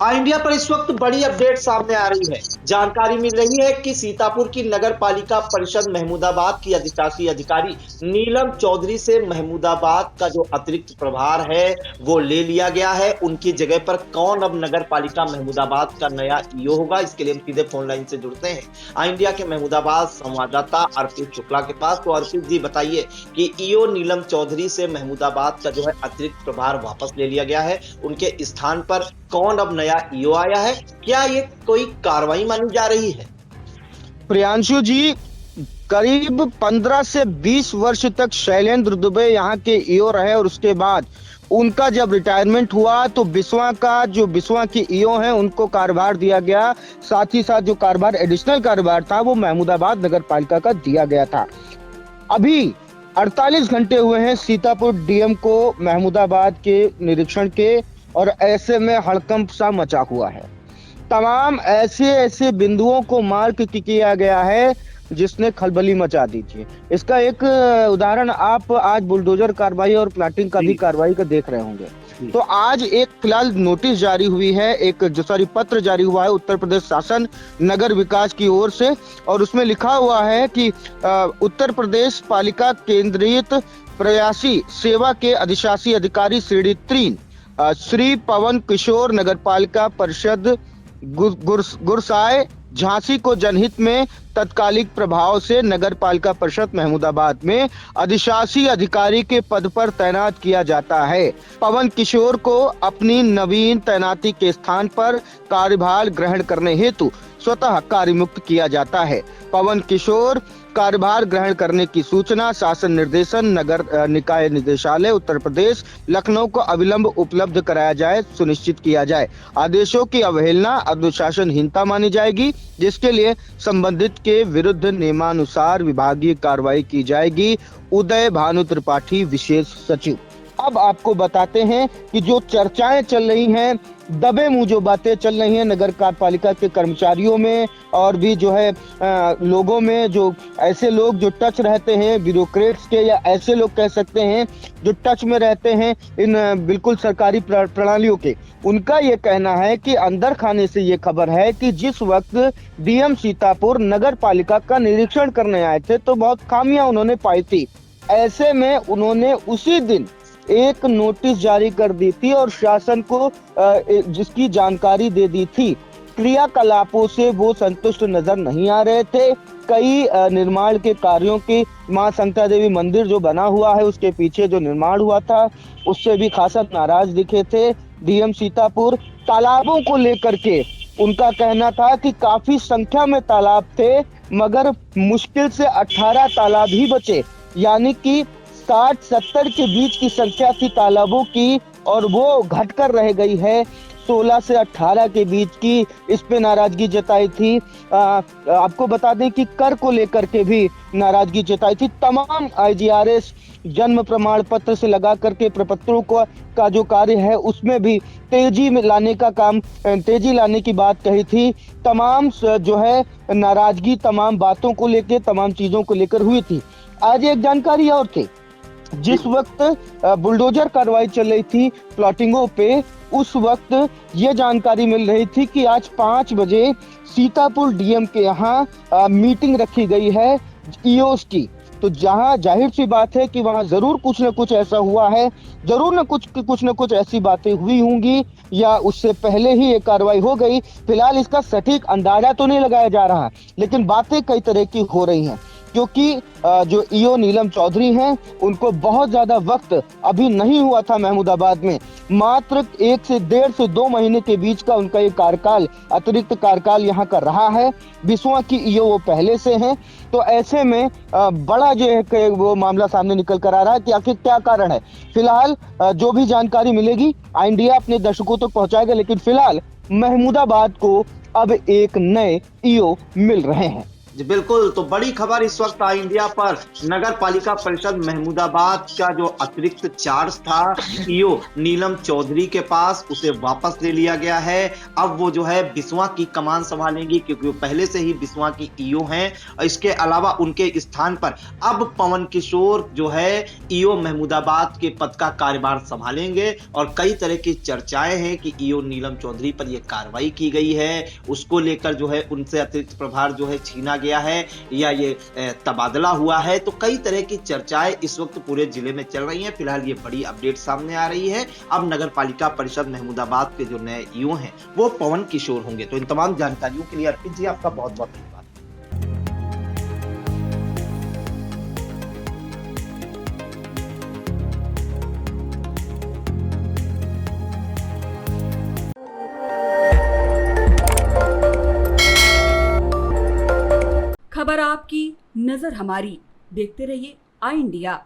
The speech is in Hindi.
इंडिया पर इस वक्त बड़ी अपडेट सामने आ रही है। जानकारी मिल रही है कि सीतापुर की नगर पालिका परिषद महमूदाबाद की अधिशासी अधिकारी नीलम चौधरी से महमूदाबाद का जो अतिरिक्त प्रभार है वो ले लिया गया है। उनकी जगह पर कौन अब नगर पालिका महमूदाबाद का नया ईओ होगा, इसके लिए हम सीधे फोन लाइन से जुड़ते हैं इंडिया के महमूदाबाद संवाददाता अर्पित शुक्ला के पास। तो अर्पित जी बताइए कि ईओ नीलम चौधरी से महमूदाबाद का जो है अतिरिक्त प्रभार वापस ले लिया गया है, उनके स्थान पर कौन अब नया ईओ आया है? क्या ये कोई कार्रवाई मानी जा रही है? प्रियांशु जी, करीब 15 से 20 वर्ष तक शैलेंद्र दुबे यहाँ के ईओ रहे और उसके बाद उनका जब रिटायरमेंट हुआ तो बिस्वा की ईओ हैं उनको कार्यभार दिया गया। साथ ही साथ जो कार्यभार एडिशनल कार्यभार था वो महमूदाबाद नगर पालिका का दिया गया था। अभी 48 घंटे हुए हैं सीतापुर डीएम को महमूदाबाद के निरीक्षण के, और ऐसे में हड़कंप सा मचा हुआ है। तमाम ऐसे बिंदुओं को मार्क किया गया है जिसने खलबली मचा दी थी। इसका एक उदाहरण आप आज बुलडोजर कार्रवाई और प्लाटिंग का भी कार्रवाई का देख रहे होंगे। तो आज एक फिलहाल नोटिस जारी हुई है, पत्र जारी हुआ है उत्तर प्रदेश शासन नगर विकास की ओर से, और उसमें लिखा हुआ है कि उत्तर प्रदेश पालिका केंद्रित प्रयासी सेवा के अधिशासी अधिकारी श्रेणी 3 श्री पवन किशोर नगर पालिका परिषद गुरसाय झांसी को जनहित में तत्कालिक प्रभाव से नगर पालिका परिषद महमूदाबाद में अधिशासी अधिकारी के पद पर तैनात किया जाता है। पवन किशोर को अपनी नवीन तैनाती के स्थान पर कार्यभार ग्रहण करने हेतु स्वतः कार्यमुक्त किया जाता है। पवन किशोर कार्यभार ग्रहण करने की सूचना शासन निर्देशन नगर निकाय निदेशालय उत्तर प्रदेश लखनऊ को अविलंब उपलब्ध कराया जाए, सुनिश्चित किया जाए। आदेशों की अवहेलना अनुशासनहीनता मानी जाएगी, जिसके लिए संबंधित के विरुद्ध नियमानुसार विभागीय कार्रवाई की जाएगी। उदय भानु त्रिपाठी, विशेष सचिव। अब आपको बताते हैं कि जो चर्चाएं चल रही हैं, दबे मुंह जो बातें चल रही हैं नगर पालिका के कर्मचारियों में और भी जो है लोगों में, जो ऐसे लोग जो टच रहते हैं ब्यूरोक्रेट्स के, या ऐसे लोग कह सकते हैं जो टच में रहते हैं इन बिल्कुल सरकारी प्रणालियों के, उनका ये कहना है कि अंदर खाने से ये खबर है कि जिस वक्त डीएम सीतापुर नगर पालिका का निरीक्षण करने आए थे तो बहुत खामियां उन्होंने पाई थी। ऐसे में उन्होंने उसी दिन एक नोटिस जारी कर दी थी और शासन को जिसकी जानकारी दे दी थी। क्रियाकलापों से वो संतुष्ट नजर नहीं आ रहे थे। कई निर्माण के कार्यों की, मां संता देवी मंदिर जो बना हुआ है उसके पीछे जो निर्माण हुआ था उससे भी खासा नाराज दिखे थे डीएम सीतापुर। तालाबों को लेकर के उनका कहना था कि काफी संख्या में तालाब थे मगर मुश्किल से 18 तालाब ही बचे, यानी कि 60-70 के बीच की संख्या थी तालाबों की और वो घटकर रह गई है 16 से 18 के बीच की। इस पे नाराजगी जताई थी। आपको बता दें कि कर को लेकर के भी नाराजगी जताई थी। तमाम आईजीआरएस जन्म प्रमाण पत्र से लगा करके प्रपत्रों का जो कार्य है उसमें भी तेजी लाने की बात कही थी। तमाम जो है नाराजगी तमाम बातों को लेकर, तमाम चीजों को लेकर हुई थी। आज एक जानकारी और थी, जिस वक्त बुलडोजर कार्रवाई चल रही थी प्लॉटिंगों पे, उस वक्त ये जानकारी मिल रही थी कि आज 5 बजे सीतापुर डीएम के यहाँ मीटिंग रखी गई है ईओस की। तो जहां जाहिर सी बात है कि वहां जरूर कुछ न कुछ ऐसा हुआ है, जरूर न कुछ ऐसी बातें हुई होंगी या उससे पहले ही ये कार्रवाई हो गई। फिलहाल इसका सटीक अंदाजा तो नहीं लगाया जा रहा, लेकिन बातें कई तरह की हो रही हैं, क्योंकि जो ईओ नीलम चौधरी हैं उनको बहुत ज्यादा वक्त अभी नहीं हुआ था महमूदाबाद में। मात्र 1 से 2 महीने के बीच का उनका ये कार्यकाल, अतिरिक्त कार्यकाल यहाँ का रहा है। बिस्वा की ईओ वो पहले से हैं। तो ऐसे में बड़ा जो है वो मामला सामने निकल कर आ रहा है कि आखिर क्या कारण है। फिलहाल जो भी जानकारी मिलेगी इंडिया अपने दर्शकों तक पहुंचाएगा, लेकिन फिलहाल महमूदाबाद को अब एक नए ईओ मिल रहे हैं। जी बिल्कुल, तो बड़ी खबर इस वक्त आई इंडिया पर। नगर पालिका परिषद महमूदाबाद का जो अतिरिक्त चार्ज था ईओ नीलम चौधरी के पास, उसे वापस ले लिया गया है। अब वो जो है बिस्वा की कमान संभालेंगी, क्योंकि वो पहले से ही बिस्वा की ईओ हैं। और इसके अलावा उनके स्थान पर अब पवन किशोर जो है ईओ महमूदाबाद के पद का कार्यभार संभालेंगे। और कई तरह की चर्चाएं हैं कि ईओ नीलम चौधरी पर यह कार्रवाई की गई है, उसको लेकर जो है उनसे अतिरिक्त प्रभार जो है छीना गया है या ये तबादला हुआ है। तो कई तरह की चर्चाएं इस वक्त पूरे जिले में चल रही हैं। फिलहाल ये बड़ी अपडेट सामने आ रही है। अब नगर पालिका परिषद महमूदाबाद के जो नए ईओ हैं वो पवन किशोर होंगे। तो इन तमाम जानकारियों के लिए अर्पित जी आपका बहुत बहुत धन्यवाद। खबर आपकी, नजर हमारी। देखते रहिए आई इंडिया।